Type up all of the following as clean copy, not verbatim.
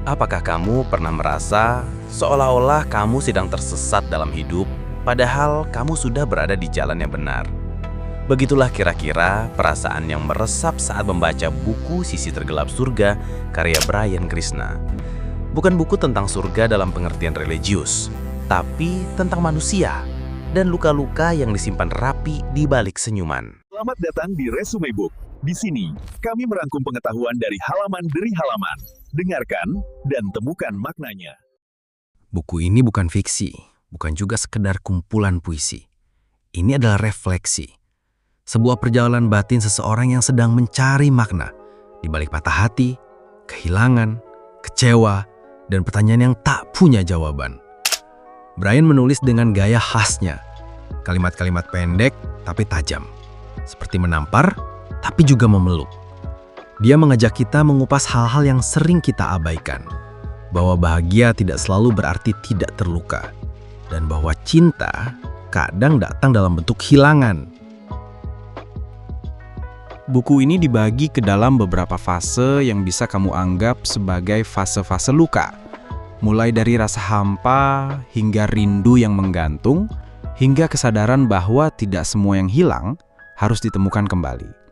Apakah kamu pernah merasa seolah-olah kamu sedang tersesat dalam hidup, padahal kamu sudah berada di jalan yang benar? Begitulah kira-kira perasaan yang meresap saat membaca buku Sisi Tergelap Surga karya Brian Krishna. Bukan buku tentang surga dalam pengertian religius, tapi tentang manusia dan luka-luka yang disimpan rapi di balik senyuman. Selamat datang di Resume Book. Di sini, kami merangkum pengetahuan dari halaman demi halaman. Dengarkan dan temukan maknanya. Buku ini bukan fiksi, bukan juga sekedar kumpulan puisi. Ini adalah refleksi. Sebuah perjalanan batin seseorang yang sedang mencari makna di balik patah hati, kehilangan, kecewa, dan pertanyaan yang tak punya jawaban. Brian menulis dengan gaya khasnya. Kalimat-kalimat pendek tapi tajam. Seperti menampar, tapi juga memeluk. Dia mengajak kita mengupas hal-hal yang sering kita abaikan. Bahwa bahagia tidak selalu berarti tidak terluka. Dan bahwa cinta kadang datang dalam bentuk hilangan. Buku ini dibagi ke dalam beberapa fase yang bisa kamu anggap sebagai fase-fase luka. Mulai dari rasa hampa, hingga rindu yang menggantung, hingga kesadaran bahwa tidak semua yang hilang harus ditemukan kembali.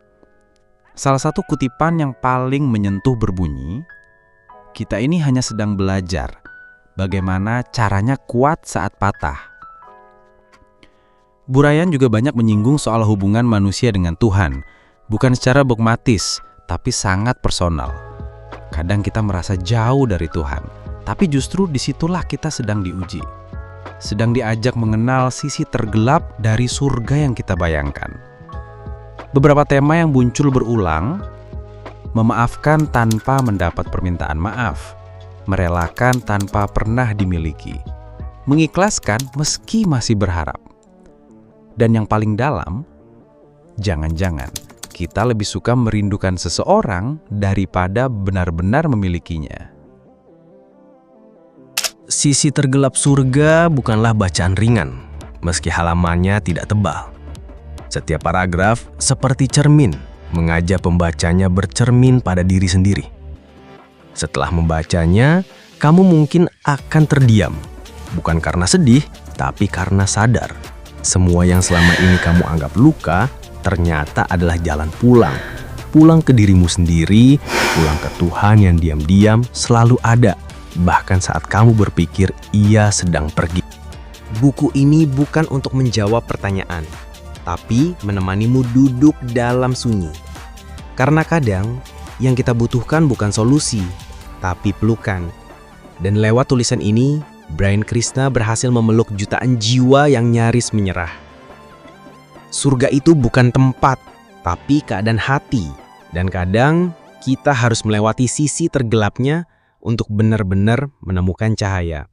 Salah satu kutipan yang paling menyentuh berbunyi, "Kita ini hanya sedang belajar bagaimana caranya kuat saat patah." Brian juga banyak menyinggung soal hubungan manusia dengan Tuhan, bukan secara dogmatis, tapi sangat personal. Kadang kita merasa jauh dari Tuhan, tapi justru disitulah kita sedang diuji. Sedang diajak mengenal sisi tergelap dari surga yang kita bayangkan. Beberapa tema yang muncul berulang: memaafkan tanpa mendapat permintaan maaf, merelakan tanpa pernah dimiliki, mengikhlaskan meski masih berharap. Dan yang paling dalam, jangan-jangan kita lebih suka merindukan seseorang daripada benar-benar memilikinya. Sisi Tergelap Surga bukanlah bacaan ringan, meski halamannya tidak tebal. Setiap paragraf seperti cermin, mengajak pembacanya bercermin pada diri sendiri. Setelah membacanya, kamu mungkin akan terdiam, bukan karena sedih, tapi karena sadar. Semua yang selama ini kamu anggap luka, ternyata adalah jalan pulang. Pulang ke dirimu sendiri, pulang ke Tuhan yang diam-diam selalu ada, bahkan saat kamu berpikir Ia sedang pergi. Buku ini bukan untuk menjawab pertanyaan, tapi menemanimu duduk dalam sunyi. Karena kadang yang kita butuhkan bukan solusi, tapi pelukan. Dan lewat tulisan ini, Brian Krishna berhasil memeluk jutaan jiwa yang nyaris menyerah. Surga itu bukan tempat, tapi keadaan hati. Dan kadang kita harus melewati sisi tergelapnya untuk benar-benar menemukan cahaya.